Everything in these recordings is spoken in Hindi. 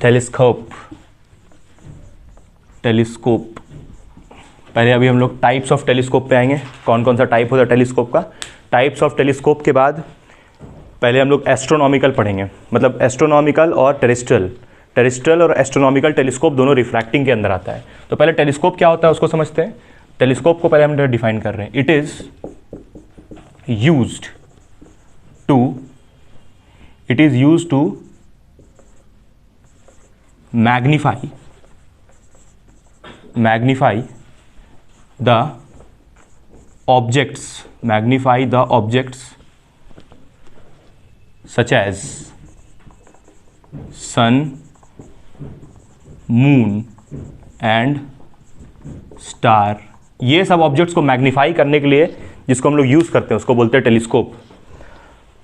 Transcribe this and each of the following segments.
Telescope, telescope. पहले अभी हम लोग टाइप्स ऑफ टेलीस्कोप पे आएंगे, कौन कौन सा टाइप होता है टेलीस्कोप का। टाइप्स ऑफ टेलीस्कोप के बाद पहले हम लोग एस्ट्रोनॉमिकल पढ़ेंगे, मतलब एस्ट्रोनॉमिकल और टेरेस्ट्रियल। टेरेस्ट्रियल और एस्ट्रोनॉमिकल टेलीस्कोप दोनों रिफ्रैक्टिंग के अंदर आता है। तो पहले टेलीस्कोप क्या होता है उसको समझते हैं। टेलीस्कोप को पहले हम डिफाइन कर रहे हैं। It is used to magnify the objects such as sun, moon and star। ये सब ऑब्जेक्ट्स को मैग्नीफाई करने के लिए जिसको हम लोग यूज करते हैं उसको बोलते हैं टेलीस्कोप।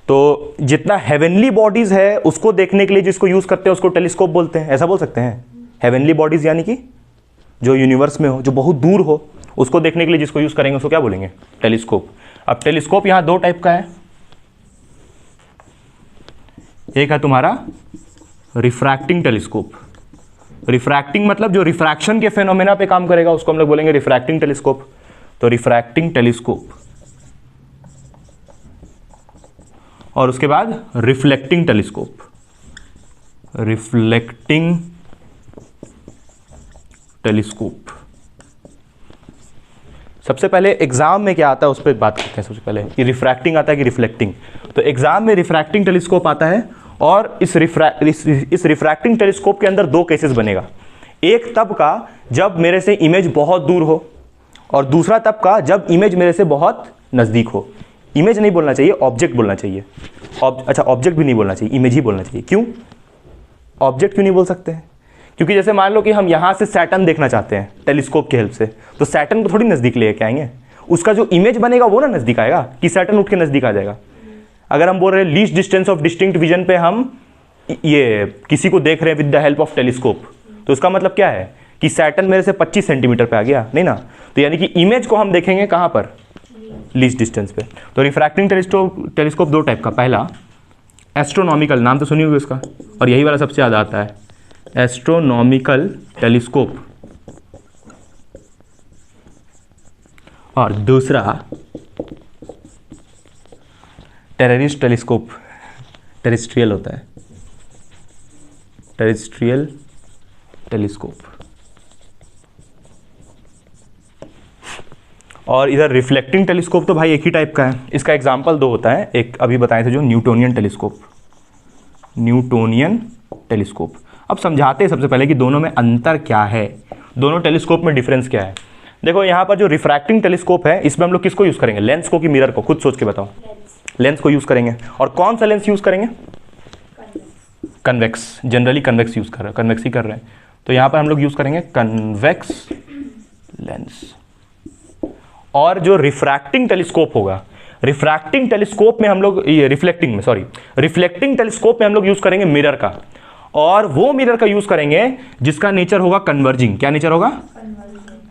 तो जितना हेवनली बॉडीज है उसको देखने के लिए जिसको यूज करते हैं उसको टेलीस्कोप बोलते हैं, ऐसा बोल सकते हैं। हेवनली बॉडीज यानी कि जो यूनिवर्स में हो, जो बहुत दूर हो, उसको देखने के लिए जिसको यूज करेंगे उसको क्या बोलेंगे? टेलीस्कोप। अब टेलीस्कोप यहां दो टाइप का है। एक है तुम्हारा रिफ्रैक्टिंग टेलीस्कोप। रिफ्रैक्टिंग मतलब जो रिफ्रैक्शन के फेनोमेना पे काम करेगा उसको हम लोग बोलेंगे रिफ्रैक्टिंग टेलीस्कोप। तो रिफ्रैक्टिंग टेलीस्कोप। और उसके बाद रिफ्लेक्टिंग टेलीस्कोप। Reflecting telescope. सबसे पहले एग्जाम में क्या आता है उस पर बात करते हैं। सबसे पहले कि रिफ्रैक्टिंग आता है कि रिफ्लेक्टिंग। तो एग्जाम में रिफ्रैक्टिंग टेलीस्कोप आता है और इस रिफ्रैक्टिंग टेलीस्कोप के अंदर दो केसेस बनेगा। एक तब का जब मेरे से इमेज बहुत दूर हो और दूसरा तब का जब इमेज मेरे से बहुत नज़दीक हो। इमेज नहीं बोलना चाहिए, ऑब्जेक्ट बोलना चाहिए। अच्छा, ऑब्जेक्ट भी नहीं बोलना चाहिए, इमेज ही बोलना चाहिए। क्यों ऑब्जेक्ट क्यों नहीं बोल सकते हैं? क्योंकि जैसे मान लो कि हम यहाँ से सैटर्न देखना चाहते हैं टेलीस्कोप की हेल्प से, तो सैटर्न को थोड़ी नज़दीक लेके आएंगे। उसका जो इमेज बनेगा वो ना नज़दीक आएगा कि सैटर्न उठ के नज़दीक आ जाएगा। अगर हम बोल रहे हैं least distance of distinct vision पे हम ये किसी को देख रहे हैं with the help of telescope, तो उसका मतलब क्या है कि सैटर्न मेरे से 25 सेंटीमीटर पे आ गया, नहीं ना? तो यानी कि इमेज को हम देखेंगे कहाँ पर? लीस्ट डिस्टेंस पे। तो रिफ्रैक्टिंग टेलीस्कोप दो टाइप का। पहला एस्ट्रोनॉमिकल, नाम तो सुनी होगी उसका, और यही वाला सबसे ज़्यादा आता है, एस्ट्रोनॉमिकल टेलीस्कोप। और दूसरा टेररिस्ट टेलीस्कोप, टेरेस्ट्रियल होता है, टेरेस्ट्रियल टेलीस्कोप। और इधर रिफ्लेक्टिंग टेलीस्कोप तो भाई एक ही टाइप का है। इसका एग्जाम्पल दो होता है, एक अभी बताए थे जो न्यूटोनियन टेलीस्कोप, न्यूटोनियन टेलीस्कोप। अब समझाते हैं सबसे पहले कि दोनों में अंतर क्या है, दोनों टेलीस्कोप में डिफरेंस क्या है। देखो यहाँ पर जो रिफ्रैक्टिंग टेलीस्कोप है इसमें हम लोग किसको यूज़ करेंगे? लेंस को कि मिरर को? खुद सोच के बताओ। लेंस को यूज़ करेंगे। और कौन सा लेंस यूज़ करेंगे? कन्वेक्स। जनरली कन्वेक्स यूज़ कर रहे हैं, कन्वेक्स ही कर रहे हैं। तो यहाँ पर हम लोग यूज़ करेंगे कन्वेक्स लेंस। और जो रिफ्रैक्टिंग टेलीस्कोप होगा, रिफ्रैक्टिंग टेलीस्कोप में हम लोग रिफ्लेक्टिंग टेलीस्कोप में हम लोग यूज़ करेंगे मिरर का। और वो मिरर का यूज़ करेंगे जिसका नेचर होगा कन्वर्जिंग। क्या नेचर होगा?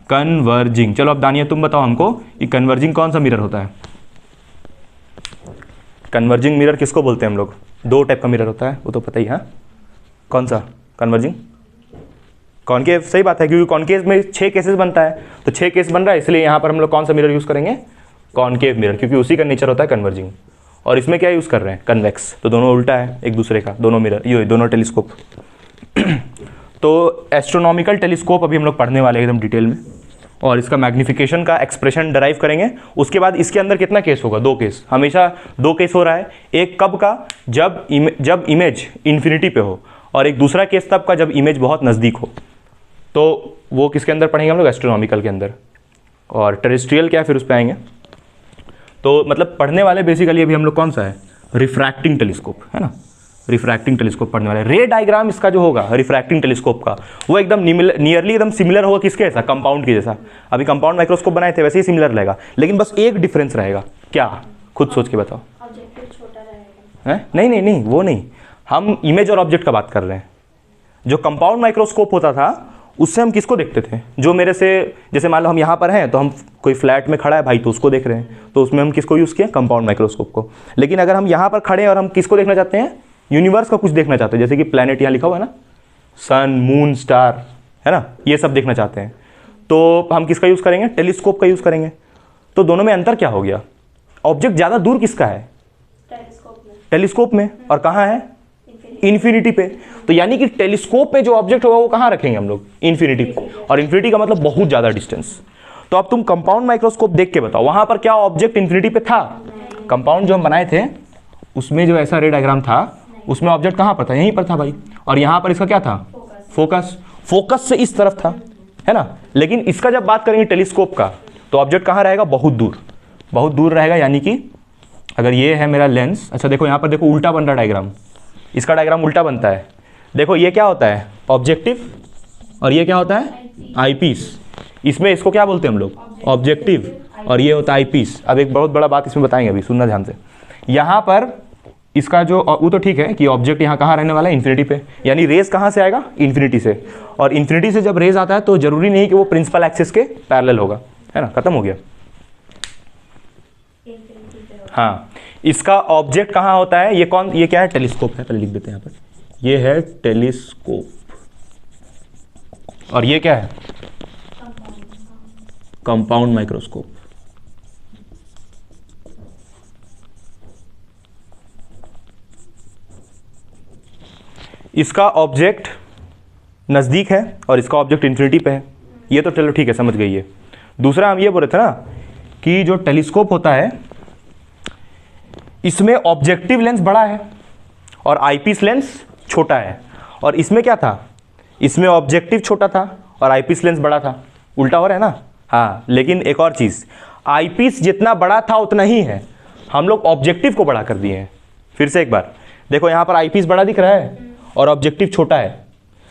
कन्वर्जिंग। चलो अब दानिया तुम बताओ हमको कि कन्वर्जिंग कौन सा मिरर होता है? कन्वर्जिंग मिरर किसको बोलते हैं हम लोग? दो टाइप का मिरर होता है, वो तो पता ही है। कौन सा? Converging, concave. सही बात है, क्योंकि कॉनकेव में 6 केसेस बनता है, तो 6 केस बन रहा है, इसलिए यहाँ पर हम लोग कौन सा मिरर यूज़ करेंगे? कॉनकेव मिरर, क्योंकि उसी का नेचर होता है कन्वर्जिंग। और इसमें क्या यूज़ कर रहे हैं? कन्वेक्स। तो दोनों उल्टा है एक दूसरे का, दोनों मिरर, ये दोनों टेलीस्कोप। तो एस्ट्रोनॉमिकल टेलीस्कोप अभी हम लोग पढ़ने वाले हैं एकदम डिटेल में, और इसका मैग्नीफिकेशन का एक्सप्रेशन डराइव करेंगे। उसके बाद इसके अंदर कितना केस होगा? 2 केस। हमेशा 2 केस हो रहा है। एक कब का? जब इमेज इन्फिनिटी पे हो, और एक दूसरा केस तब का जब इमेज बहुत नज़दीक हो। तो वो किसके अंदर पढ़ेंगे हम लोग? एस्ट्रोनॉमिकल के अंदर। और टेरेस्ट्रियल क्या है फिर उस पर आएंगे। तो मतलब पढ़ने वाले बेसिकली अभी हम लोग कौन सा है? रिफ्रैक्टिंग टेलीस्कोप, है ना? रिफ्रैक्टिंग टेलीस्कोप पढ़ने वाले। रे डायग्राम इसका जो होगा रिफ्रैक्टिंग टेलीस्कोप का, वो एकदम नियरली एकदम सिमिलर होगा किसके जैसा? कंपाउंड के जैसा। अभी कंपाउंड माइक्रोस्कोप बनाए थे वैसे ही सिमिलर रहेगा, लेकिन बस एक डिफरेंस रहेगा। क्या? खुद सोच के बताओ। ऑब्जेक्ट छोटा रहेगा। नहीं, वो नहीं। हम इमेज और ऑब्जेक्ट का बात कर रहे हैं। जो कंपाउंड माइक्रोस्कोप होता था उससे हम किसको देखते थे? जो मेरे से, जैसे मान लो हम यहाँ पर हैं तो हम कोई फ्लैट में खड़ा है भाई तो उसको देख रहे हैं, तो उसमें हम किसको यूज़ किए? कंपाउंड माइक्रोस्कोप को। लेकिन अगर हम यहाँ पर खड़े हैं और हम किसको देखना चाहते हैं? यूनिवर्स का कुछ देखना चाहते हैं, जैसे कि प्लैनेट यहाँ लिखा हुआ है ना, सन, मून, स्टार, है ना, ये सब देखना चाहते हैं तो हम किसका यूज़ करेंगे? टेलीस्कोप का यूज़ करेंगे। तो दोनों में अंतर क्या हो गया? ऑब्जेक्ट ज़्यादा दूर किसका है? टेलीस्कोप में। और कहाँ है? इन्फिनिटी पे। तो यानी कि टेलीस्कोप पे जो ऑब्जेक्ट होगा वो कहाँ रखेंगे हम लोग? इन्फिनिटी पे। और इन्फिनिटी का मतलब बहुत ज़्यादा डिस्टेंस। तो अब तुम कंपाउंड माइक्रोस्कोप देख के बताओ, वहाँ पर क्या ऑब्जेक्ट इन्फिनिटी पे था? कंपाउंड जो हम बनाए थे उसमें जो ऐसा रे डायग्राम था उसमें ऑब्जेक्ट कहाँ पर था? यहीं पर था भाई। और यहाँ पर इसका क्या था? फोकस। फोकस से इस तरफ था, है ना। लेकिन इसका जब बात करेंगे टेलीस्कोप का तो ऑब्जेक्ट कहाँ रहेगा? बहुत दूर, बहुत दूर रहेगा। यानी कि अगर ये है मेरा लेंस, अच्छा देखो यहाँ पर देखो उल्टा बन रहा डायग्राम, इसका डायग्राम उल्टा बनता है। देखो ये क्या होता है? ऑब्जेक्टिव, और ये क्या होता है? आईपीस। इसमें इसको क्या बोलते हैं हम लोग? ऑब्जेक्टिव, और ये होता है आईपीस। अब एक बहुत बड़ा बात इसमें बताएंगे, अभी सुनना ध्यान से। यहाँ पर इसका जो वो तो ठीक है कि ऑब्जेक्ट यहाँ कहाँ रहने वाला है? इन्फिनिटी पे। यानी रेज कहाँ से आएगा? इन्फिनिटी से। और इन्फिनिटी से जब रेज आता है तो जरूरी नहीं कि वो प्रिंसिपल एक्सिस के पैरेलल होगा, है ना। खत्म हो गया। हाँ, इसका ऑब्जेक्ट कहाँ होता है? ये क्या है? टेलीस्कोप है। पहले लिख देते हैं यहाँ पर, ये है टेलीस्कोप। और ये क्या है? Compound microscope. इसका ऑब्जेक्ट नज़दीक है और इसका ऑब्जेक्ट इन्फिनिटी पे है। ये तो चलो ठीक है, समझ गई है। दूसरा हम ये बोल रहे थे ना कि जो टेलीस्कोप होता है इसमें ऑब्जेक्टिव लेंस बड़ा है और आईपीस लेंस छोटा है। और इसमें क्या था? इसमें ऑब्जेक्टिव छोटा था और आईपीस लेंस बड़ा था। उल्टा हो रहा है ना। हाँ, लेकिन एक और चीज़, आईपीस जितना बड़ा था उतना ही है, हम लोग ऑब्जेक्टिव को बड़ा कर दिए हैं। फिर से एक बार देखो, यहाँ पर आईपीस बड़ा दिख रहा है और ऑब्जेक्टिव छोटा है।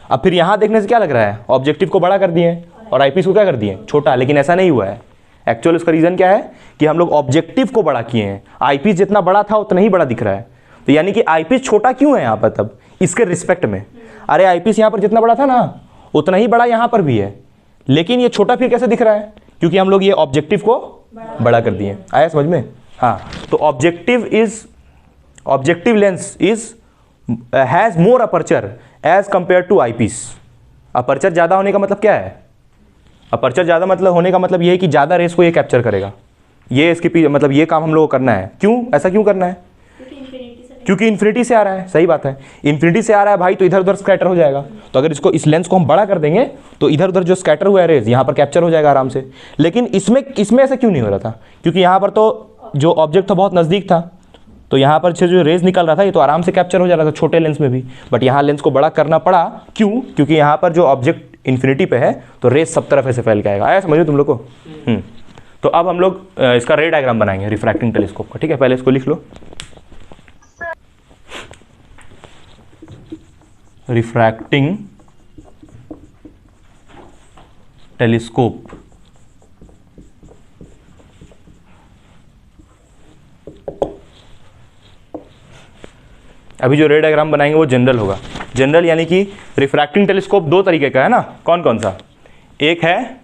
अब फिर यहाँ देखने से क्या लग रहा है? ऑब्जेक्टिव को बड़ा कर दिए और आईपीस को क्या कर दिए? छोटा। लेकिन ऐसा नहीं हुआ है। एक्चुअल उसका रीज़न क्या है कि हम लोग ऑब्जेक्टिव को बड़ा किए हैं। आईपीस जितना बड़ा था उतना ही बड़ा दिख रहा है। तो यानी कि आईपीस छोटा क्यों है यहाँ पर? तब इसके रिस्पेक्ट में, अरे आईपीस यहाँ पर जितना बड़ा था ना उतना ही बड़ा यहाँ पर भी है, लेकिन ये छोटा फिर कैसे दिख रहा है? क्योंकि हम लोग ये ऑब्जेक्टिव को बड़ा कर दिए। आया समझ में? हाँ, तो objective lens is has more aperture as compare to eyepiece. Aperture ज़्यादा होने का मतलब क्या है? अपर्चर ज़्यादा मतलब होने का मतलब ये है कि ज़्यादा रेस को ये कैप्चर करेगा। ये इसके मतलब ये काम हम लोग को करना है। क्यों ऐसा क्यों करना है? क्योंकि इन्फिनिटी से आ रहा है। सही बात है, इन्फिनिटी से आ रहा है भाई, तो इधर उधर स्कैटर हो जाएगा। तो अगर इस लेंस को हम बड़ा कर देंगे तो इधर उधर जो स्कैटर हुआ है रेज यहाँ पर कैप्चर हो जाएगा आराम से। लेकिन इसमें ऐसा क्यों नहीं हो रहा था? क्योंकि यहाँ पर तो जो ऑब्जेक्ट था बहुत नज़दीक था, तो यहाँ पर से जो रेज निकल रहा था ये तो आराम से कैप्चर हो जा रहा था छोटे लेंस में भी। बट यहाँ लेंस को बड़ा करना पड़ा। क्यों? क्योंकि यहाँ पर जो ऑब्जेक्ट इन्फिनिटी पे है तो रेज सब तरफ ऐसे फैल के आएगा। आया समझ लो तुम लोग को? तो अब हम लोग इसका रे डायग्राम बनाएंगे रिफ्रैक्टिंग टेलीस्कोप का। ठीक है, पहले इसको लिख लो। Refracting telescope. अभी जो रे डायग्राम बनाएंगे वो जनरल होगा। जनरल यानी कि रिफ्रैक्टिंग टेलीस्कोप दो तरीके का है ना। कौन कौन सा? एक है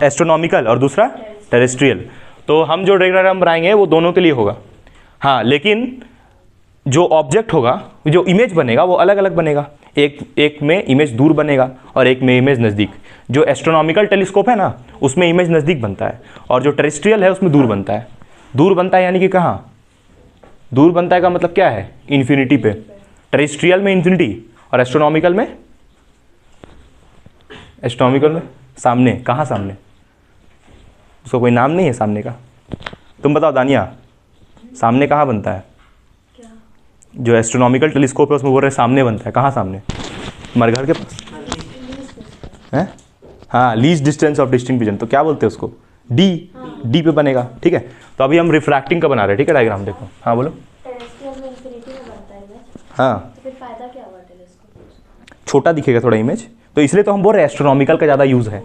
एस्ट्रोनॉमिकल और दूसरा टेरेस्ट्रियल। तो हम जो रे डायग्राम बनाएंगे वो दोनों के लिए होगा। हाँ, लेकिन जो ऑब्जेक्ट होगा, जो इमेज बनेगा वो अलग अलग बनेगा। एक में इमेज दूर बनेगा और एक में इमेज नज़दीक। जो एस्ट्रोनॉमिकल टेलीस्कोप है ना उसमें इमेज नज़दीक बनता है और जो टेरेस्ट्रियल है उसमें दूर बनता है। दूर बनता है यानी कि कहाँ दूर बनता है का मतलब क्या है? इन्फिनिटी पे। टेरेस्ट्रियल में इन्फिनिटी और एस्ट्रोनॉमिकल में सामने। कहाँ सामने? उसका कोई नाम नहीं है सामने का। तुम बताओ दानिया, सामने कहाँ बनता है? जो एस्ट्रोनॉमिकल टेलीस्कोप है उसमें बोल रहे सामने बनता है। कहाँ सामने? हमारे घर के पास है। हाँ, least distance of distinct vision. तो क्या बोलते हैं उसको? डी पे बनेगा। ठीक है, तो अभी हम रिफ्रैक्टिंग का बना रहे हैं। ठीक है, डायग्राम देखो। हाँ बोलो। हाँ, तो फिर फायदा क्या हुआ टेलीस्कोप? छोटा दिखेगा थोड़ा इमेज, तो इसलिए तो हम बोल रहे हैं एस्ट्रोनॉमिकल का ज़्यादा यूज़ है।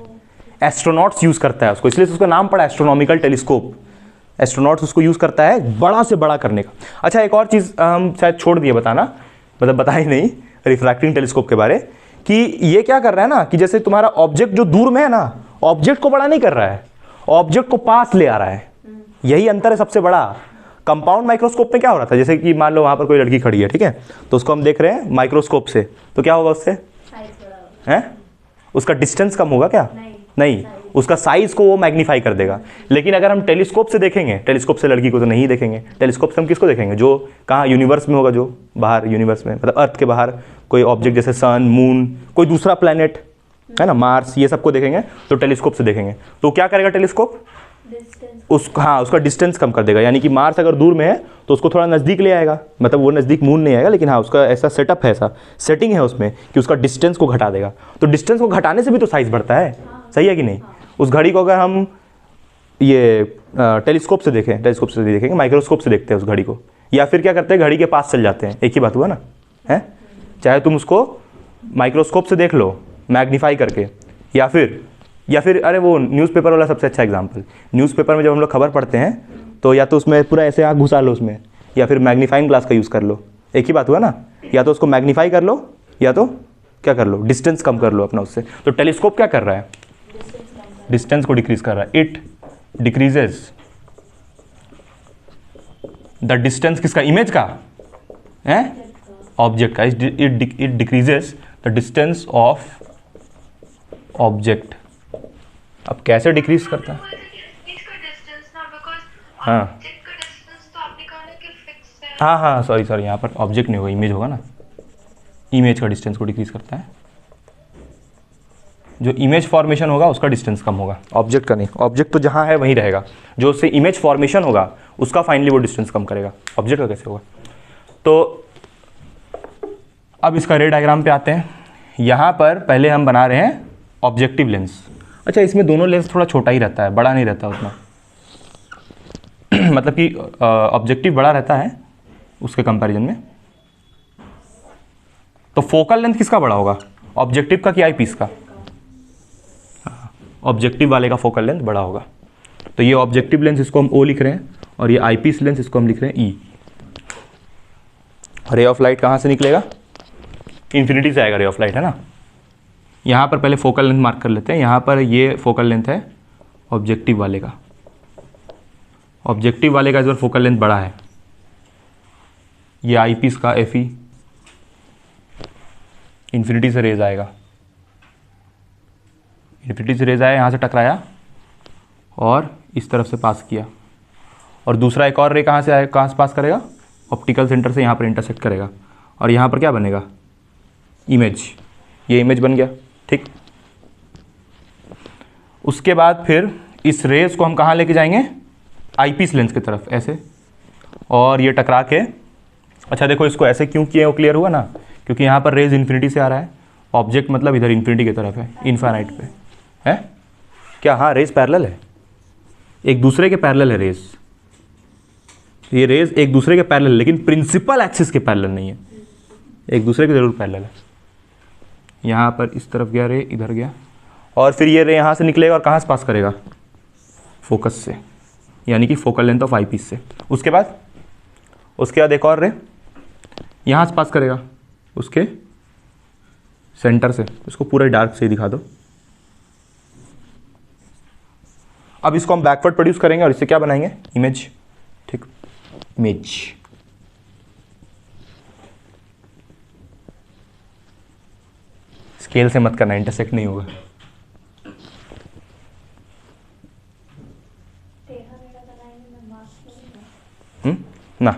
एस्ट्रोनॉट्स यूज़ करता है उसको, इसलिए तो उसका नाम पड़ा एस्ट्रोनॉमिकल टेलीस्कोप। एस्ट्रोनॉट्स उसको यूज़ करता है बड़ा से बड़ा करने का। अच्छा, एक और चीज़ हम शायद छोड़ दिए बताना, मतलब बता ही नहीं रिफ्रैक्टिंग टेलीस्कोप के बारे, कि ये क्या कर रहा है ना कि जैसे तुम्हारा ऑब्जेक्ट जो दूर में है ना, ऑब्जेक्ट को बड़ा नहीं कर रहा है, ऑब्जेक्ट को पास ले आ रहा है। यही अंतर है सबसे बड़ा। कंपाउंड माइक्रोस्कोप में क्या हो रहा था, जैसे कि मान लो वहाँ पर कोई लड़की खड़ी है, ठीक है, तो उसको हम देख रहे हैं माइक्रोस्कोप से, तो क्या होगा उससे? हैं, उसका डिस्टेंस कम होगा क्या? नहीं, उसका साइज को वो मैग्नीफाई कर देगा। लेकिन अगर हम टेलीस्कोप से देखेंगे, टेलीस्कोप से लड़की को तो नहीं देखेंगे, टेलीस्कोप से हम किसको देखेंगे? जो कहाँ यूनिवर्स में होगा, जो बाहर यूनिवर्स में, मतलब अर्थ के बाहर कोई ऑब्जेक्ट जैसे सन, मून, कोई दूसरा प्लैनेट है ना, मार्स, ये सबको देखेंगे तो टेलीस्कोप से देखेंगे। तो क्या करेगा टेलीस्कोप? उसका डिस्टेंस कम कर देगा। यानी कि मार्स अगर दूर में है तो उसको थोड़ा नज़दीक ले आएगा, मतलब वो नज़दीक मून नहीं आएगा, लेकिन हाँ उसका ऐसा सेटअप है, ऐसा सेटिंग है उसमें कि उसका डिस्टेंस को घटा देगा। तो डिस्टेंस को घटाने से भी तो साइज़ बढ़ता है, सही है कि नहीं? उस घड़ी को अगर हम ये टेलीस्कोप से देखें, टेलीस्कोप से देखेंगे, माइक्रोस्कोप से देखते हैं उस घड़ी को, या फिर क्या करते हैं, घड़ी के पास चल जाते हैं, एक ही बात हुआ ना है। चाहे तुम उसको माइक्रोस्कोप से देख लो मैग्नीफाई करके, या फिर अरे वो न्यूज़पेपर वाला सबसे अच्छा एग्जांपल। न्यूज़पेपर में जब हम लोग खबर पढ़ते हैं तो या तो उसमें पूरा ऐसे आँख घुसा लो उसमें, या फिर मैग्नीफाइंग ग्लास का यूज़ कर लो, एक ही बात हुआ ना। या तो उसको मैग्नीफाई कर लो, या तो क्या कर लो, डिस्टेंस कम कर लो अपना उससे। तो टेलीस्कोप क्या कर रहा है? डिस्टेंस को डिक्रीज कर रहा है। इट डिक्रीजेज द डिस्टेंस, किसका? इमेज का है, ऑब्जेक्ट का। It decreases the distance of object. अब कैसे डिक्रीज करता है? हाँ, सॉरी, यहाँ पर ऑब्जेक्ट नहीं होगा, इमेज होगा ना। इमेज का डिस्टेंस को डिक्रीज करता है। जो इमेज फॉर्मेशन होगा उसका डिस्टेंस कम होगा, ऑब्जेक्ट का नहीं। ऑब्जेक्ट तो जहाँ है वहीं रहेगा, जो उससे इमेज फॉर्मेशन होगा उसका फाइनली वो डिस्टेंस कम करेगा। ऑब्जेक्ट का कैसे होगा? तो अब इसका रे डायग्राम पे आते हैं। यहाँ पर पहले हम बना रहे हैं ऑब्जेक्टिव लेंस। अच्छा, इसमें दोनों लेंस थोड़ा छोटा ही रहता है, बड़ा नहीं रहता उतना मतलब कि ऑब्जेक्टिव बड़ा रहता है उसके कंपैरिजन में। तो फोकल लेंथ किसका बड़ा होगा, ऑब्जेक्टिव का कि आई पीस का? ऑब्जेक्टिव वाले का फोकल लेंथ बड़ा होगा। तो ये ऑब्जेक्टिव लेंस इसको हम ओ लिख रहे हैं, और ये आई पीस लेंस इसको हम लिख रहे हैं ई। रे ऑफ लाइट कहाँ से निकलेगा? इन्फिनिटी से आएगा रे ऑफ लाइट, है ना। यहाँ पर पहले फोकल लेंथ मार्क कर लेते हैं। यहाँ पर ये फोकल लेंथ है ऑब्जेक्टिव वाले का। ऑब्जेक्टिव वाले का इस बार फोकल लेंथ बड़ा है। ये आई पीस का एफ ई, इन्फिनिटी से रेज आएगा, इन्फिनिटी से रेज आया, यहाँ से टकराया और इस तरफ से पास किया। और दूसरा एक और रे कहाँ से आए, कहाँ से पास करेगा? ऑप्टिकल सेंटर से यहाँ पर इंटरसेक्ट करेगा, और यहाँ पर क्या बनेगा? इमेज। ये इमेज बन गया, ठीक। उसके बाद फिर इस रेस को हम कहाँ लेके जाएंगे? आईपीस लेंस की तरफ, ऐसे, और ये टकरा के, अच्छा देखो इसको ऐसे क्यों किए, वो क्लियर हुआ ना, क्योंकि यहाँ पर रेज इन्फिनिटी से आ रहा है, ऑब्जेक्ट मतलब इधर इन्फिनिटी की तरफ है, इनफाइनाइट पे है क्या? हाँ, रेज पैरेलल है, एक दूसरे के पैरेलल है रेज। ये रेज एक दूसरे के पैरेलल, लेकिन प्रिंसिपल एक्सिस के पैरेलल नहीं है, एक दूसरे के जरूर पैरेलल है। यहाँ पर इस तरफ गया रे, इधर गया, और फिर ये रे यहाँ से निकलेगा और कहाँ से पास करेगा? फोकस से, यानी कि focal length of eyepiece से। उसके बाद एक और रे यहाँ से पास करेगा, उसके सेंटर से। इसको पूरा डार्क से ही दिखा दो। अब इसको हम बैकवर्ड प्रोड्यूस करेंगे और इससे क्या बनाएंगे? इमेज, ठीक, इमेज। स्केल से मत करना, इंटरसेक्ट नहीं होगा। ना,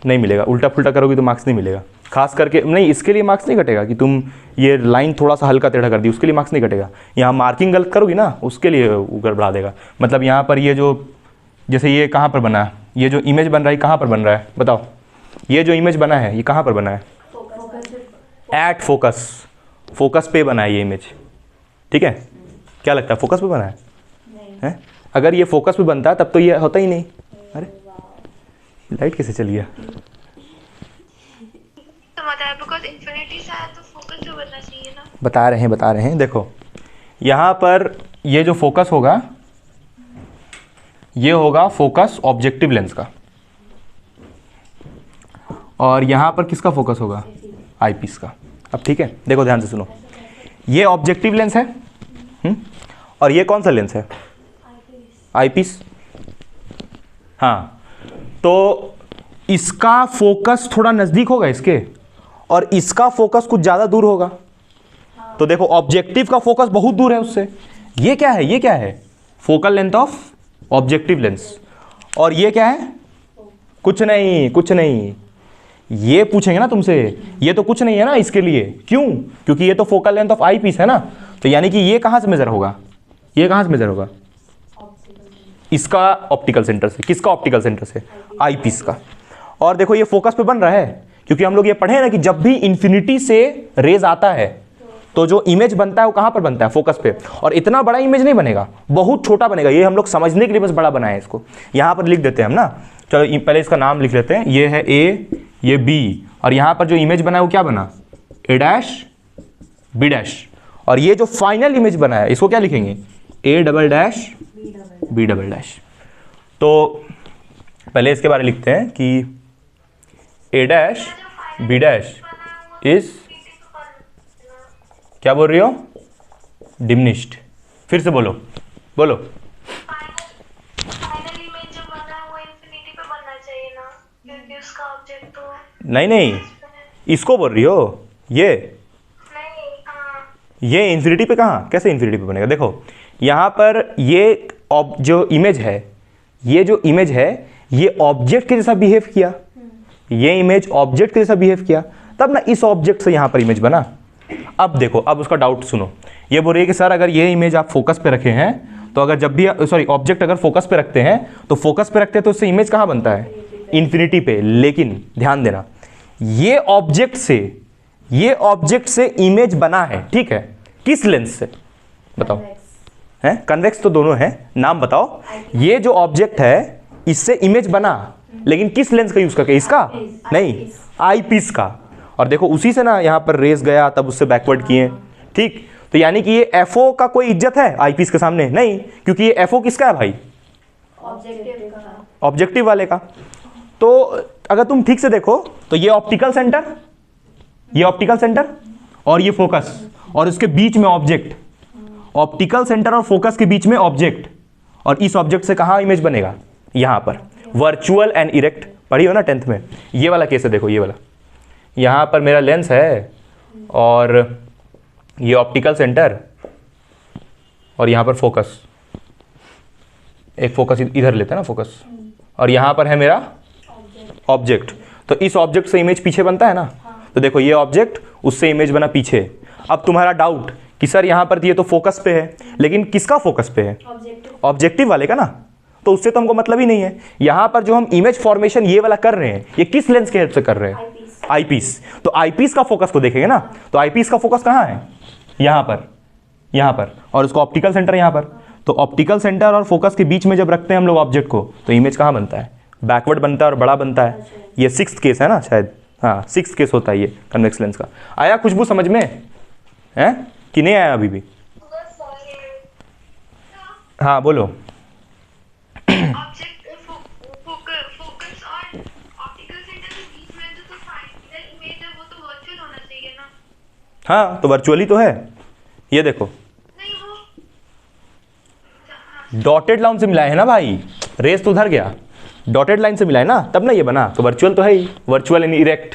नहीं मिलेगा। उल्टा पुल्टा करोगे तो मार्क्स नहीं मिलेगा। खास करके नहीं, इसके लिए मार्क्स नहीं कटेगा कि तुम ये लाइन थोड़ा सा हल्का टेढ़ा कर दी, उसके लिए मार्क्स नहीं कटेगा। यहाँ मार्किंग गलत करोगी ना, उसके लिए गड़बड़ा देगा। मतलब यहाँ पर ये जो, जैसे ये कहाँ पर बना है, ये जो इमेज बन रहा है कहाँ पर बन रहा है बताओ? ये जो इमेज बना है ये कहाँ पर बना है? एट फोकस, फोकस पे बना है ये इमेज, ठीक है। क्या लगता है, फोकस पे बना है? अगर ये फोकस पे बनता तब तो ये होता ही नहीं। अरे लाइट कैसे चली गया? बता रहे हैं। देखो यहाँ पर ये जो फोकस होगा, ये होगा फोकस ऑब्जेक्टिव लेंस का, और यहाँ पर किसका फोकस होगा? आईपीस का। अब ठीक है, देखो ध्यान से सुनो, ये ऑब्जेक्टिव लेंस है, और ये कौन सा लेंस है? आईपीस। हाँ, तो इसका फोकस थोड़ा नज़दीक होगा इसके, और इसका फोकस कुछ ज़्यादा दूर होगा। तो देखो ऑब्जेक्टिव का फोकस बहुत दूर है उससे। ये क्या है, ये क्या है, focal length of objective lens. और ये क्या है, कुछ नहीं, कुछ नहीं। ये पूछेंगे ना तुमसे, ये तो कुछ नहीं है ना इसके लिए, क्यों, क्योंकि ये तो focal length of eyepiece है ना। तो यानी कि ये कहाँ से मेजर होगा, ये कहाँ से मेजर होगा, इसका ऑप्टिकल सेंटर से। किसका ऑप्टिकल सेंटर से, आई पीस का। और देखो ये फोकस पे बन रहा है, क्योंकि हम लोग ये पढ़े ना कि जब भी इंफिनिटी से रेज आता है तो जो इमेज बनता है वो कहाँ पर बनता है, फोकस पे। और इतना बड़ा इमेज नहीं बनेगा, बहुत छोटा बनेगा। ये हम लोग समझने के लिए बस बड़ा बनाए इसको। यहाँ पर लिख देते हैं हम ना, चलो पहले इसका नाम लिख लेते हैं। ये है ए, ये बी, और यहाँ पर जो इमेज बना है वो क्या बना, ए डैश बी डैश। और ये जो फाइनल इमेज बना है इसको क्या लिखेंगे, A double dash B double dash. तो पहले इसके बारे में लिखते हैं कि A dash B dash is, क्या बोल रही हो, डिमिनिश्ड। फिर से बोलो, बोलो। फाइनल इमेज जो बना है वो इंफिनिटी पे बनना चाहिए ना, क्योंकि उसका ऑब्जेक्ट तो नहीं नहीं, इसको बोल रही हो, ये नहीं। हाँ, ये इन्फिनिटी पे कहाँ, कैसे इन्फिनिटी पे बनेगा। देखो यहाँ पर ये जो इमेज है, ये जो इमेज है ये ऑब्जेक्ट के जैसा बिहेव किया, ये इमेज ऑब्जेक्ट के जैसा बिहेव किया, तब ना इस ऑब्जेक्ट से यहाँ पर इमेज बना। अब देखो, अब उसका डाउट सुनो। ये बोल रही है कि सर अगर ये इमेज आप फोकस पे रखे हैं तो अगर जब भी, सॉरी, ऑब्जेक्ट अगर फोकस पे रखते हैं तो फोकस पे रखते हैं तो उससे इमेज कहाँ बनता है, इन्फिनिटी पे। लेकिन ध्यान देना, ये ऑब्जेक्ट से इमेज बना है, ठीक है, किस लेंस से बताओ, है कन्वेक्स तो दोनों है, नाम बताओ। ये जो ऑब्जेक्ट है इससे इमेज बना, लेकिन किस लेंस का यूज करके, इसका नहीं, आई पीस का। और देखो उसी से ना यहाँ पर रेस गया, तब उससे बैकवर्ड किए, ठीक। तो यानी कि ये एफओ का कोई इज्जत है आई पीस के सामने, नहीं, क्योंकि ये एफओ किसका है भाई, ऑब्जेक्टिव वाले का। तो अगर तुम ठीक से देखो तो ये ऑप्टिकल सेंटर, ये ऑप्टिकल सेंटर और ये फोकस, और इसके बीच में ऑब्जेक्ट, ऑप्टिकल सेंटर और फोकस के बीच में ऑब्जेक्ट, और इस ऑब्जेक्ट से कहाँ इमेज बनेगा, यहाँ पर। वर्चुअल एंड इरेक्ट पढ़ी हो ना 10th में, ये वाला केस है। देखो ये वाला, यहाँ पर मेरा लेंस है और ये ऑप्टिकल सेंटर और यहाँ पर फोकस, एक फोकस इधर लेते हैं ना फोकस, और यहाँ पर है मेरा ऑब्जेक्ट। तो इस ऑब्जेक्ट से इमेज पीछे बनता है ना, तो देखो ये ऑब्जेक्ट, उससे इमेज बना पीछे। अब तुम्हारा डाउट कि सर यहाँ पर ये तो फोकस पे है, लेकिन किसका फोकस पे है, ऑब्जेक्टिव वाले का ना, तो उससे तो हमको मतलब ही नहीं है। यहाँ पर जो हम इमेज फॉर्मेशन ये वाला कर रहे हैं, ये किस लेंस के हेल्प से कर रहे हैं, आई पीस। तो आई पीस का फोकस को देखेंगे ना, तो आई पीस का फोकस कहाँ है, यहाँ पर, यहाँ पर, और उसका ऑप्टिकल सेंटर यहाँ पर। तो ऑप्टिकल सेंटर और फोकस के बीच में जब रखते हैं हम लोग ऑब्जेक्ट को, तो इमेज कहाँ बनता है, बैकवर्ड बनता है और बड़ा बनता है। ये 6th केस है ना शायद, हाँ 6th केस होता है ये कन्वेक्स लेंस का। आया खुशबू समझ में है कि नहीं आया अभी भी, हाँ बोलो। ऑब्जेक्ट फोकस और ऑप्टिकल सेंटर के बीच में जो तो फाइनल इमेज है वो तो वर्चुअल होना चाहिए ना। हाँ तो वर्चुअली तो है, ये देखो नहीं वो डॉटेड लाइन से मिला है ना भाई, रेस तो उधर गया, डॉटेड लाइन से मिला है ना, तब ना ये बना। तो वर्चुअल तो है ही, वर्चुअल एंड इरेक्ट।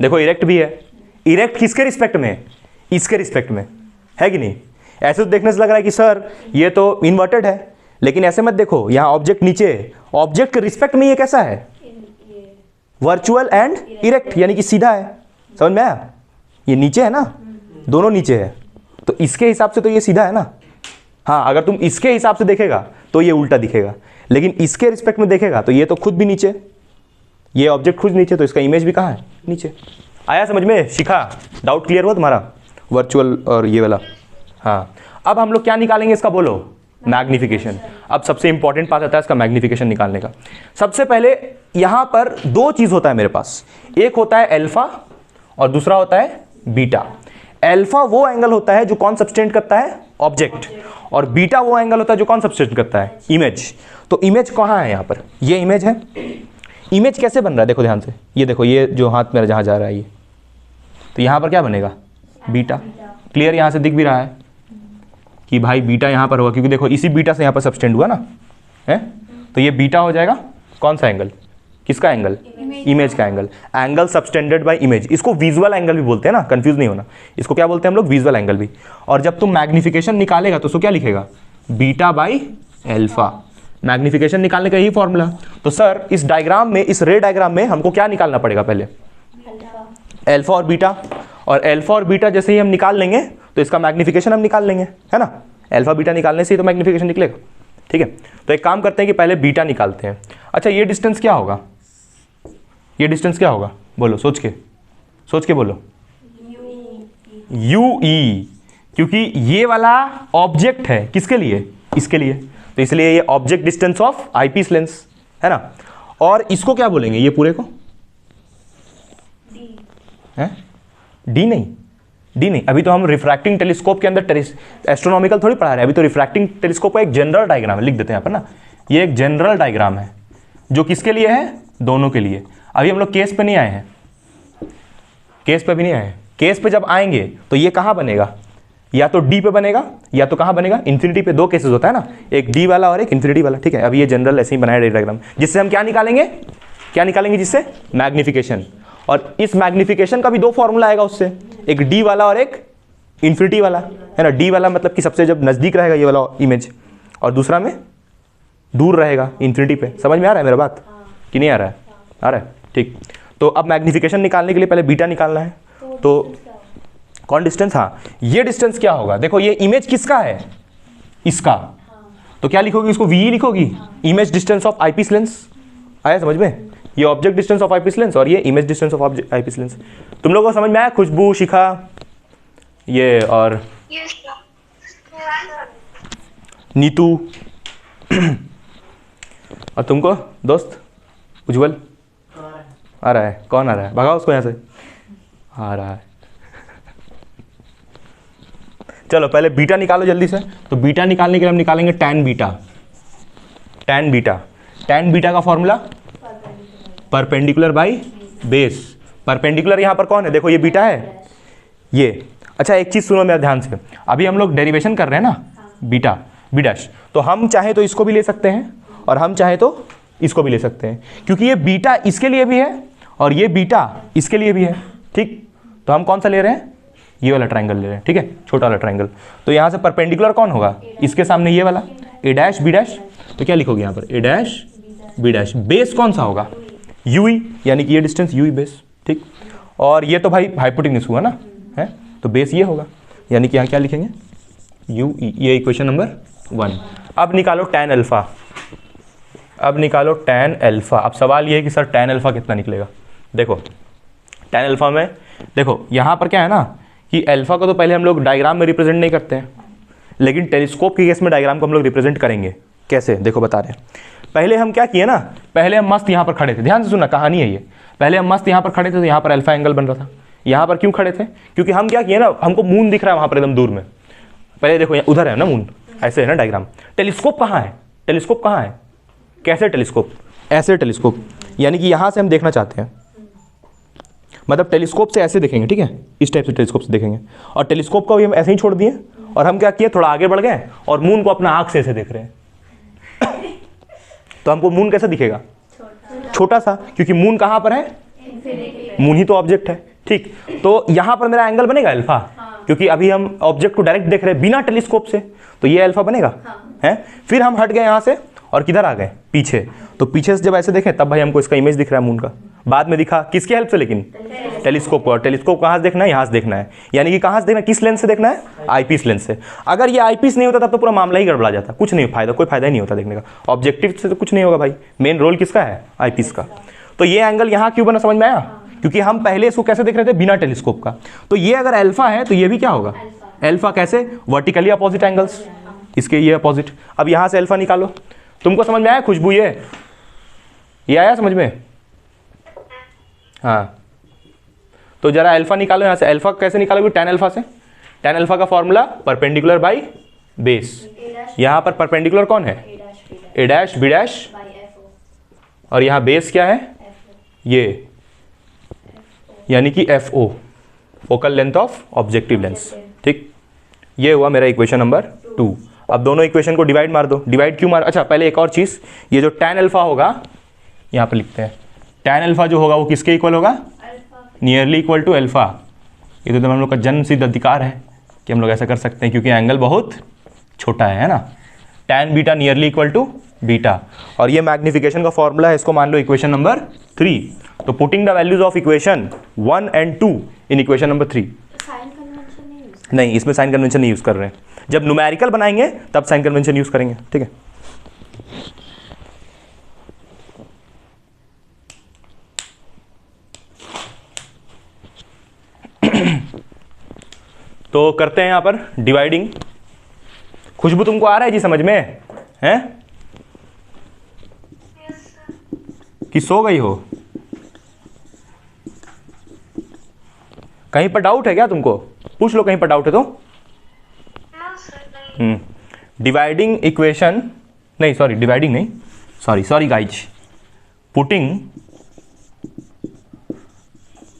देखो इरेक्ट भी है, इरेक्ट किसके रिस्पेक्ट में, इसके रिस्पेक्ट में, है कि नहीं। ऐसे तो देखने से लग रहा है कि सर ये तो इन्वर्टेड है, लेकिन ऐसे मत देखो, यहाँ ऑब्जेक्ट नीचे है, ऑब्जेक्ट के रिस्पेक्ट में ये कैसा है, वर्चुअल एंड इरेक्ट, यानी कि सीधा है। समझ में आया, ये नीचे है ना, दोनों नीचे है, तो इसके हिसाब से तो ये सीधा है ना। हाँ अगर तुम इसके हिसाब से देखेगा तो ये उल्टा दिखेगा, लेकिन इसके रिस्पेक्ट में देखेगा तो ये तो खुद भी नीचे, ये ऑब्जेक्ट खुद नीचे, तो इसका इमेज भी कहाँ है, नीचे। आया समझ में, शिखा डाउट क्लियर हुआ तुम्हारा, वर्चुअल और ये वाला। हाँ अब हम लोग क्या निकालेंगे इसका, बोलो, मैग्निफिकेशन। अब सबसे इंपॉर्टेंट पार्ट आता है इसका मैग्निफिकेशन निकालने का। सबसे पहले यहाँ पर दो चीज़ होता है मेरे पास, एक होता है अल्फा और दूसरा होता है बीटा। अल्फा वो एंगल होता है जो कौन सब्सटेंड करता है, ऑब्जेक्ट, और बीटा वो एंगल होता है जो कौन सब्सटेंड करता है, इमेज। तो इमेज कहाँ है, यहाँ पर ये इमेज है। इमेज कैसे बन रहा है देखो ध्यान से, ये देखो ये जो हाथ मेरा जहाँ जा रहा है ये, तो यहाँ पर क्या बनेगा, बीटा। क्लियर, यहाँ से दिख भी रहा है कि भाई बीटा यहाँ पर होगा, क्योंकि देखो इसी बीटा से यहाँ पर सब्सटेंड हुआ ना, है, तो ये बीटा हो जाएगा कौन सा एंगल, किसका एंगल? इमेज का angle. Angle subtended bye image, इसको विजुअल एंगल भी बोलते हैं ना, कंफ्यूज नहीं होना। इसको क्या बोलते हैं हम लोग? विजुअल एंगल भी। और जब तुम मैग्निफिकेशन निकालेगा तो उसको क्या लिखेगा? Beta by alpha. मैग्निफिकेशन निकालने का यही फॉर्मूला। तो सर इस डायग्राम में, इस रे डायग्राम में हमको क्या निकालना पड़ेगा पहले? अल्फा और बीटा। और अल्फा और बीटा जैसे ही हम निकाल लेंगे तो इसका मैग्निफिकेशन हम निकाल लेंगे, है ना। अल्फा बीटा निकालने से ही तो मैग्निफिकेशन निकलेगा, ठीक है। तो एक काम करते हैं कि पहले बीटा निकालते हैं। अच्छा ये डिस्टेंस क्या होगा? ये डिस्टेंस क्या होगा? बोलो, सोच के बोलो। यू ई, क्योंकि ये वाला ऑब्जेक्ट है किसके लिए? इसके लिए। तो इसलिए ये object distance of eyepiece lens, है ना। और इसको क्या बोलेंगे? ये पूरे को डी नहीं, अभी तो हम रिफ्रैक्टिंग टेलीस्कोप के अंदर एस्ट्रोनॉमिकल थोड़ी पढ़ा रहे हैं, अभी तो रिफ्रैक्टिंग टेलीस्कोप का एक जनरल डायग्राम है, लिख देते हैं यहाँ पर ना। ये एक जनरल डायग्राम है जो किसके लिए है? दोनों के लिए। अभी हम लोग केस पे नहीं आए हैं, केस पे भी नहीं आए हैं। केस पे जब आएंगे तो ये कहाँ बनेगा? या तो डी पे बनेगा या तो कहाँ बनेगा? इन्फिनिटी पे। दो केसेस होता है ना, एक डी वाला और एक इन्फिनिटी वाला, ठीक है। अभी ये जनरल ऐसे ही बनाया डायग्राम, जिससे हम क्या निकालेंगे? जिससे मैग्निफिकेशन। और इस मैग्निफिकेशन का भी दो फॉर्मूला आएगा उससे, एक डी वाला और एक इन्फिनिटी वाला, है ना। डी वाला मतलब कि सबसे जब नज़दीक रहेगा ये वाला इमेज, और दूसरा में दूर रहेगा इन्फिनिटी पे। समझ में आ रहा है मेरा बात कि नहीं आ रहा है? आ रहा है, ठीक। तो अब मैग्निफिकेशन निकालने के लिए पहले बीटा निकालना है। तो कौन डिस्टेंस? हाँ, ये डिस्टेंस क्या होगा? देखो ये इमेज किसका है? इसका। तो क्या लिखोगी? इसको वी लिखोगी, image distance of eyepiece lens. आया समझ में? ये object distance of eyepiece lens और ये image distance of eyepiece lens. तुम लोगों को समझ में आया? खुशबू, शिखा, ये और नीतू और तुमको दोस्त उज्जवल आ रहा है? कौन आ रहा है? भगाओ उसको यहाँ से। आ रहा है। चलो पहले बीटा निकालो जल्दी से। तो बीटा निकालने के लिए हम निकालेंगे टैन बीटा। टैन बीटा का formula perpendicular by base. Perpendicular यहाँ पर कौन है? देखो ये बीटा है, ये। अच्छा एक चीज़ सुनो मेरा ध्यान से, अभी हम लोग डेरिवेशन कर रहे हैं ना, बीटा बी डैश। तो हम चाहे तो इसको भी ले सकते हैं और हम चाहे तो इसको भी ले सकते हैं, क्योंकि ये बीटा इसके लिए भी है और ये बीटा इसके लिए भी है, ठीक। तो हम कौन सा ले रहे हैं? ये वाला ट्रायंगल ले रहे हैं, ठीक है, छोटा वाला ट्रायंगल। तो यहाँ से परपेंडिकुलर कौन होगा? इसके सामने ये वाला ए डैश बी डैश। तो क्या लिखोगे यहाँ पर? ए डैश बी डैश। बेस कौन सा होगा? यू ई, यानी कि ये डिस्टेंस यू ई बेस, ठीक। और ये तो भाई हाइपोटेन्यूज हुआ ना, है, तो बेस ये होगा, यानी कि यहाँ क्या लिखेंगे? You E. ये इक्वेशन नंबर 1। अब निकालो टैन अल्फा। अब सवाल ये है कि सर टैन अल्फा कितना निकलेगा? देखो टैन अल्फा में, देखो यहाँ पर क्या है ना कि अल्फा को तो पहले हम लोग डायग्राम में रिप्रेजेंट नहीं करते हैं, लेकिन टेलीस्कोप के केस में डायग्राम को हम लोग रिप्रेजेंट करेंगे। कैसे? देखो बता रहे हैं। पहले हम क्या किए ना, पहले हम मस्त यहाँ पर खड़े थे, ध्यान से सुनना, कहानी है ये। पहले हम मस्त यहाँ पर खड़े थे तो यहाँ पर अल्फा एंगल बन रहा था। यहाँ पर क्यों खड़े थे? क्योंकि हम क्या किए ना, हमको मून दिख रहा है वहाँ पर एकदम दूर में। पहले देखो यहाँ उधर है ना मून, ऐसे है ना डायग्राम। टेलीस्कोप कहाँ है? टेलीस्कोप कहाँ है? कैसे टेलीस्कोप? ऐसे टेलीस्कोप, यानी कि यहाँ से हम देखना चाहते हैं, मतलब टेलीस्कोप से ऐसे देखेंगे, ठीक है, इस टाइप से टेलीस्कोप से देखेंगे। और टेलीस्कोप को भी हम ऐसे ही छोड़ दिए और हम क्या किए, थोड़ा आगे बढ़ गए और मून को अपना आँख से ऐसे देख रहे हैं। तो हमको मून कैसा दिखेगा? छोटा सा, क्योंकि मून कहाँ पर है? मून ही तो ऑब्जेक्ट है, ठीक। तो यहाँ पर मेरा एंगल बनेगा अल्फा, क्योंकि अभी हम ऑब्जेक्ट को डायरेक्ट देख रहे हैं बिना टेलीस्कोप से, तो ये अल्फा बनेगा, है। फिर हम हट गए यहाँ से और किधर आ गए? पीछे। तो पीछे से जब ऐसे देखें तब भाई हमको इसका इमेज दिख रहा है मून का। बाद में दिखा किसकी हेल्प से? लेकिन टेलीस्कोप को। और टेलीस्कोप कहाँ से देखना है? यहाँ से देखना है, यानी कि कहाँ से देखना है? किस लेंस से देखना है? आईपीस लेंस से। अगर ये आईपीस नहीं होता तब तो पूरा मामला ही गड़बड़ा जाता, कुछ नहीं फायदा, कोई फायदा ही नहीं होता देखने का। ऑब्जेक्टिव से तो कुछ नहीं होगा भाई, मेन रोल किसका है? आईपीस का। तो ये एंगल यहाँ क्यों बना, समझ में आया? क्योंकि हम पहले इसको कैसे देख रहे थे? बिना टेलीस्कोप का। तो ये अगर अल्फा है तो ये भी क्या होगा? अल्फा। कैसे? वर्टिकली अपोजिट एंगल्स, इसके ये अपोजिट। अब यहाँ से अल्फा निकालो। तुमको समझ में आया खुशबू? ये आया समझ में? हाँ, तो जरा अल्फा निकालो यहाँ से। अल्फा कैसे निकालोगे? टैन अल्फा से। टैन अल्फा का फॉर्मूला परपेंडिकुलर बाई बेस। यहाँ पर परपेंडिकुलर कौन है? ए डैश बी डैश, और यहाँ बेस क्या है? ये, यानी कि F O, focal length of objective lens, ठीक। ये हुआ मेरा इक्वेशन नंबर 2। अब दोनों इक्वेशन को डिवाइड मार दो। डिवाइड क्यों मार? अच्छा पहले एक और चीज़, ये जो टैन अल्फा होगा यहाँ पर लिखते हैं, tan अल्फा जो होगा वो किसके इक्वल होगा? Alpha nearly equal to alpha. ये तो हम लोग का जन्म सिद्ध अधिकार है कि हम लोग ऐसा कर सकते हैं, क्योंकि एंगल बहुत छोटा है ना। tan beta nearly equal to beta, और ये मैग्निफिकेशन का फॉर्मूला है, इसको मान लो इक्वेशन नंबर 3। तो putting the values of equation 1 and 2 in equation number 3। Sign convention नहीं यूज नहीं, इसमें साइन कन्वेंशन नहीं यूज़ कर रहे हैं, जब न्यूमेरिकल बनाएंगे तब साइन कन्वेंशन यूज़ करेंगे, ठीक है। तो करते हैं यहाँ पर डिवाइडिंग। खुशबू तुमको आ रहा है जी समझ में? हैं यस सर। कि सो गई हो? कहीं पर डाउट है क्या तुमको? पूछ लो, कहीं पर डाउट है तो। नो सर नहीं। डिवाइडिंग इक्वेशन, नहीं सॉरी, डिवाइडिंग नहीं, sorry guys, putting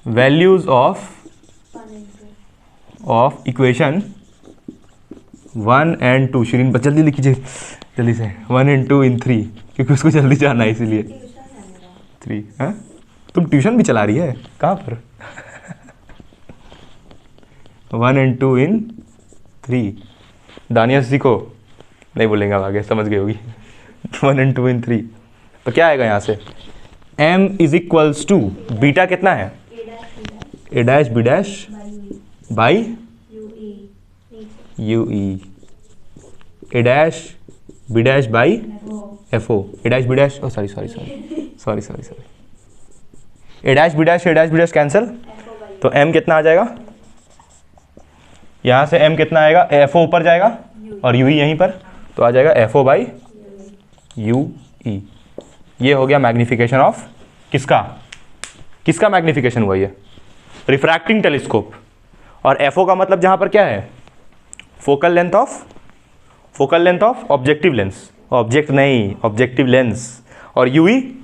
values of equation 1 and 2। Shirin पर जल्दी लिखिए, जल्दी से 1 and 2 in 3, क्योंकि उसको जल्दी जाना है इसीलिए। 3 हाँ, तुम ट्यूशन भी चला रही है? कहाँ पर? 1 and 2 in 3। दानिया सीखो, नहीं बोलेंगे अब आगे, समझ गई होगी। 1 and 2 in 3। तो क्या आएगा यहाँ से? m is equals to beta कितना है? a dash b dash by U E, A dash B dash by F O, A dash B dash, sorry, A dash B dash cancel, तो m कितना आ जाएगा? यहाँ से m कितना आएगा? एफ ओ ऊपर जाएगा और यू ई यहीं पर, तो आ जाएगा F O by U E. ये हो गया मैग्निफिकेशन ऑफ किसका मैग्निफिकेशन हुआ? ये रिफ्रैक्टिंग टेलीस्कोप। और एफ ओ का मतलब जहाँ पर क्या है? Focal length of objective lens, objective lens. और U E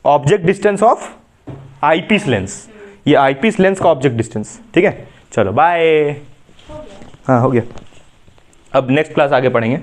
object distance of eyepiece lens, ये आईपीस लेंस का ऑब्जेक्ट डिस्टेंस, ठीक है। चलो बाय। हाँ हो गया। अब नेक्स्ट क्लास आगे पढ़ेंगे।